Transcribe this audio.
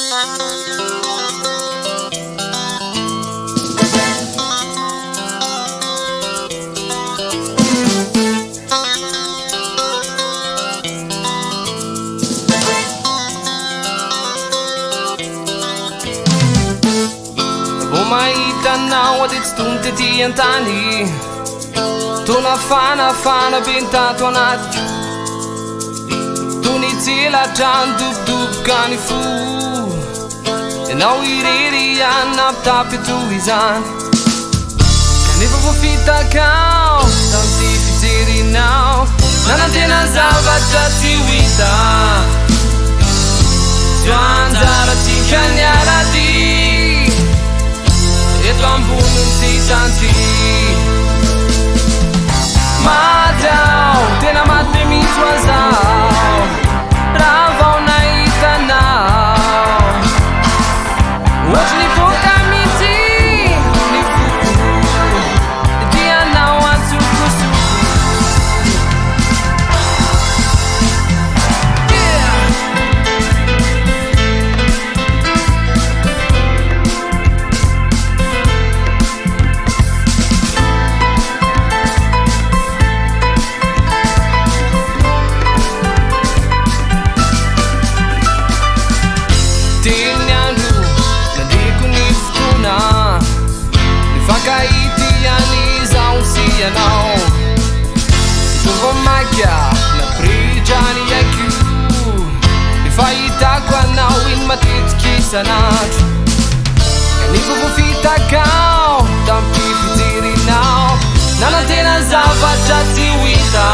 Vou mahita dit stunted i antany Tonafana bentato anaty Tonitsela dobodoboka ny fo Ianao irery ihany nampitapy toy izany Kanefa voafitakao tam'ty fijerinao Nanantena zavatra tsy ho hita Tsy anjaratsika niarady Eto ambonin'ty tany Maty aho, tena maty be mihitsy ho azaho Raha vao nahitanao Ohatry nivoaka mihitsy ny foko Dianao antsokosoko Ianao Ito vao maika na bridgeany aiky Ny fahitako anao iny matetiky isan'andro Kanefa voafitakao tam'ty fijerinao Nanantena zavatra tsy ho hita